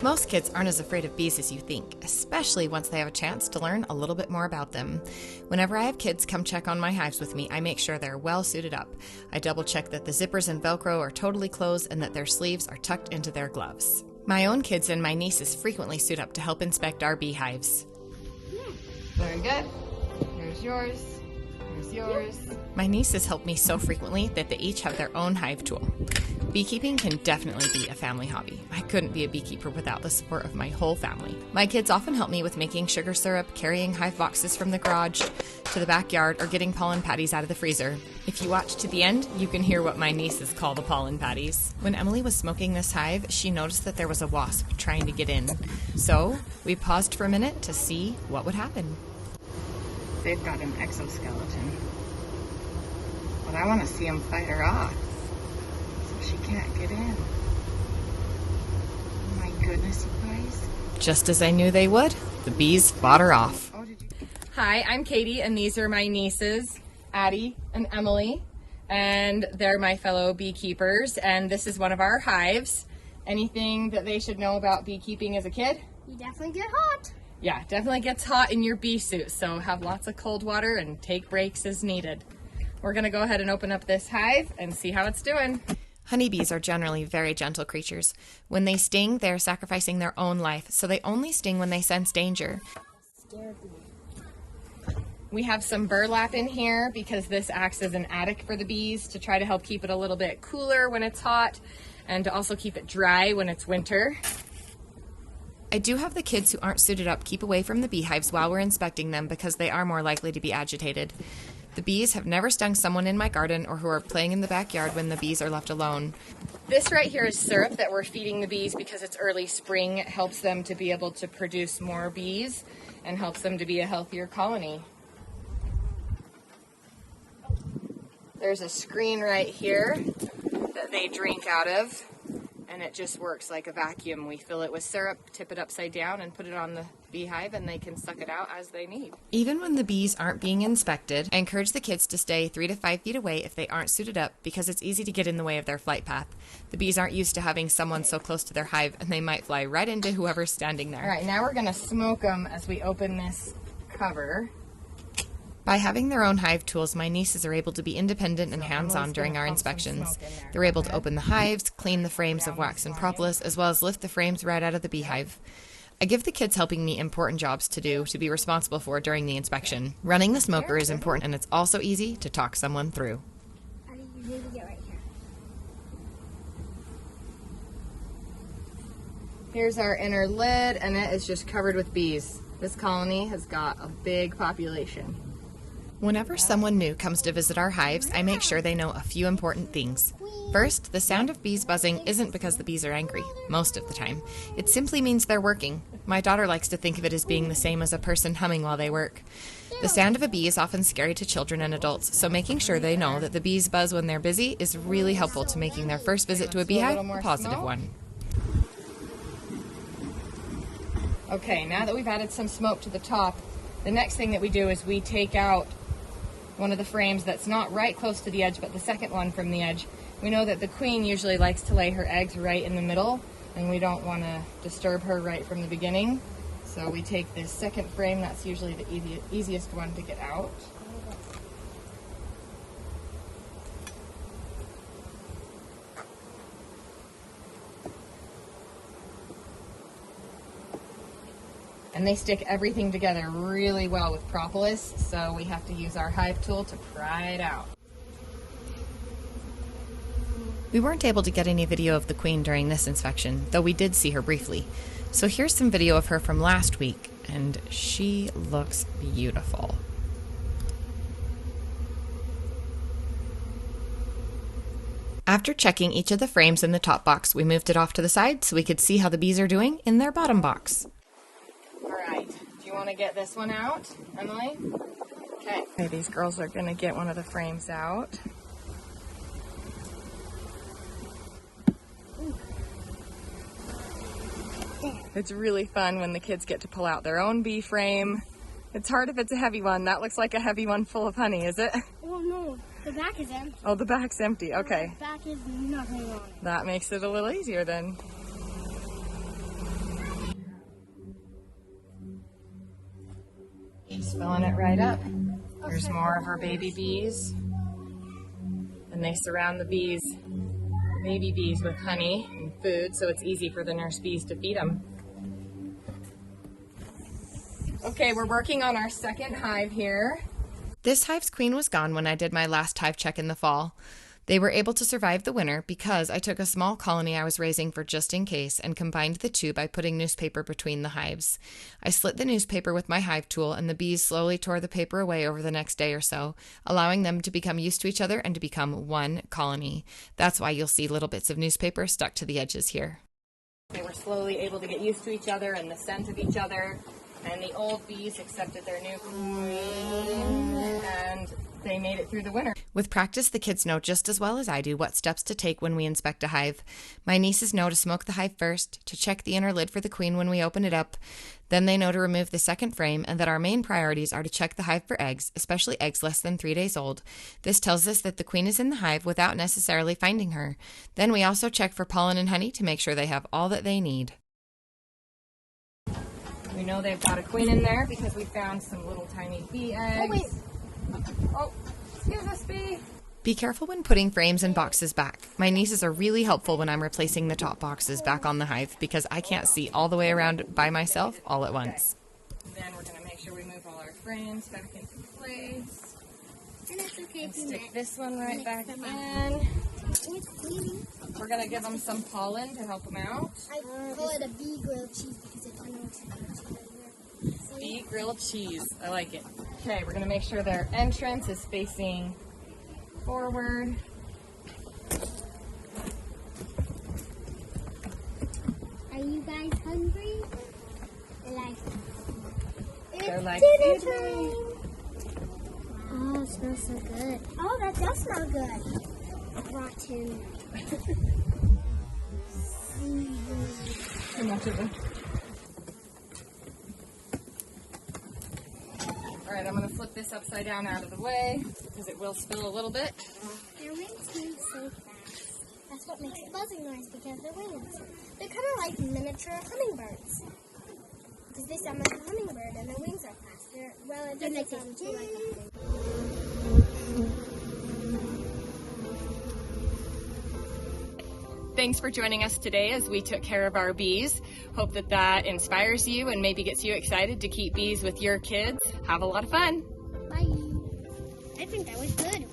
Most kids aren't as afraid of bees as you think, especially once they have a chance to learn a little bit more about them. Whenever I have kids come check on my hives with me, I make sure they're well suited up. I double check that the zippers and Velcro are totally closed and that their sleeves are tucked into their gloves. My own kids and my nieces frequently suit up to help inspect our beehives. Very good. Here's yours. Here's yours. My nieces help me so frequently that they each have their own hive tool. Beekeeping can definitely be a family hobby. I couldn't be a beekeeper without the support of my whole family. My kids often help me with making sugar syrup, carrying hive boxes from the garage to the backyard, or getting pollen patties out of the freezer. If you watch to the end, you can hear what my nieces call the pollen patties. When Emily was smoking this hive, she noticed that there was a wasp trying to get in. So we paused for a minute to see what would happen. They've got an exoskeleton, but I want to see them fight her off. She can't get in. Oh my goodness, you guys. Just as I knew they would, the bees fought her off. Hi, I'm Katie, and these are my nieces, Addie and Emily, and they're my fellow beekeepers, and this is one of our hives. Anything that they should know about beekeeping as a kid? You definitely get hot. Yeah, definitely gets hot in your bee suit, so have lots of cold water and take breaks as needed. We're gonna go ahead and open up this hive and see how it's doing. Honeybees are generally very gentle creatures. When they sting, they're sacrificing their own life, so they only sting when they sense danger. We have some burlap in here because this acts as an attic for the bees to try to help keep it a little bit cooler when it's hot and to also keep it dry when it's winter. I do have the kids who aren't suited up keep away from the beehives while we're inspecting them because they are more likely to be agitated. The bees have never stung someone in my garden or who are playing in the backyard when the bees are left alone. This right here is syrup that we're feeding the bees because it's early spring. It helps them to be able to produce more bees and helps them to be a healthier colony. There's a screen right here that they drink out of, and it just works like a vacuum. We fill it with syrup, tip it upside down, and put it on the beehive, and they can suck it out as they need. Even when the bees aren't being inspected, I encourage the kids to stay 3 to 5 feet away if they aren't suited up because it's easy to get in the way of their flight path. The bees aren't used to having someone so close to their hive, and they might fly right into whoever's standing there. All right, now we're going to smoke them as we open this cover. By having their own hive tools, my nieces are able to be independent and hands-on during our inspections. They're able to open the hives, clean the frames of wax and propolis, as well as lift the frames right out of the beehive. I give the kids helping me important jobs to do, to be responsible for during the inspection. Running the smoker is important, and it's also easy to talk someone through. How do you need to get right here? Here's our inner lid, and it is just covered with bees. This colony has got a big population. Whenever someone new comes to visit our hives, I make sure they know a few important things. First, the sound of bees buzzing isn't because the bees are angry, most of the time. It simply means they're working. My daughter likes to think of it as being the same as a person humming while they work. The sound of a bee is often scary to children and adults, so making sure they know that the bees buzz when they're busy is really helpful to making their first visit to a beehive a positive one. Okay, now that we've added some smoke to the top, the next thing that we do is we take out one of the frames that's not right close to the edge, but the second one from the edge. We know that the queen usually likes to lay her eggs right in the middle, and we don't want to disturb her right from the beginning. So we take this second frame, that's usually the easiest one to get out. And they stick everything together really well with propolis, so we have to use our hive tool to pry it out. We weren't able to get any video of the queen during this inspection, though we did see her briefly. So here's some video of her from last week, and she looks beautiful. After checking each of the frames in the top box, we moved it off to the side so we could see how the bees are doing in their bottom box. Alright, do you want to get this one out, Emily? Okay, these girls are going to get one of the frames out. It's really fun when the kids get to pull out their own bee frame. It's hard if it's a heavy one. That looks like a heavy one full of honey, is it? Oh no, the back is empty. Oh, the back's empty, okay. The back is nothing on it. That makes it a little easier then. filling it right up. There's more of our baby bees. And they surround the baby bees with honey and food, so it's easy for the nurse bees to feed them. Okay, we're working on our second hive here. This hive's queen was gone when I did my last hive check in the fall. They were able to survive the winter because I took a small colony I was raising for just in case and combined the two by putting newspaper between the hives. I slit the newspaper with my hive tool, and the bees slowly tore the paper away over the next day or so, allowing them to become used to each other and to become one colony. That's why you'll see little bits of newspaper stuck to the edges here. They were slowly able to get used to each other and the scent of each other, and the old bees accepted their new queen, and they made it through the winter. With practice, the kids know just as well as I do what steps to take when we inspect a hive. My nieces know to smoke the hive first, to check the inner lid for the queen when we open it up. Then they know to remove the second frame, and that our main priorities are to check the hive for eggs, especially eggs less than 3 days old. This tells us that the queen is in the hive without necessarily finding her. Then we also check for pollen and honey to make sure they have all that they need. We know they've got a queen in there because we found some little tiny bee eggs. Oh, wait. Oh, excuse us, bee. Be careful when putting frames and boxes back. My nieces are really helpful when I'm replacing the top boxes back on the hive because I can't see all the way around by myself all at once. Okay. Then we're going to make sure we move all our frames back into place. And it's okay And if you stick this one right back in. We're going to give them some pollen to help them out. I call it a bee grilled cheese because it's unexpected. Bee grilled cheese. I like it. Okay, we're going to make sure their entrance is facing forward. Are you guys hungry? They're like dinner time. Oh, it smells so good. Oh, that does smell good. Rotten. Too much of it. Alright, I'm going to flip this upside down out of the way because it will spill a little bit. Their wings move so fast. That's what makes buzzing noise because their wings. They're kind of like miniature hummingbirds. Because they sound like a hummingbird and their wings are faster. Well, it doesn't sound too like a hummingbird. Thanks for joining us today as we took care of our bees. Hope that inspires you and maybe gets you excited to keep bees with your kids. Have a lot of fun. Bye. I think that was good.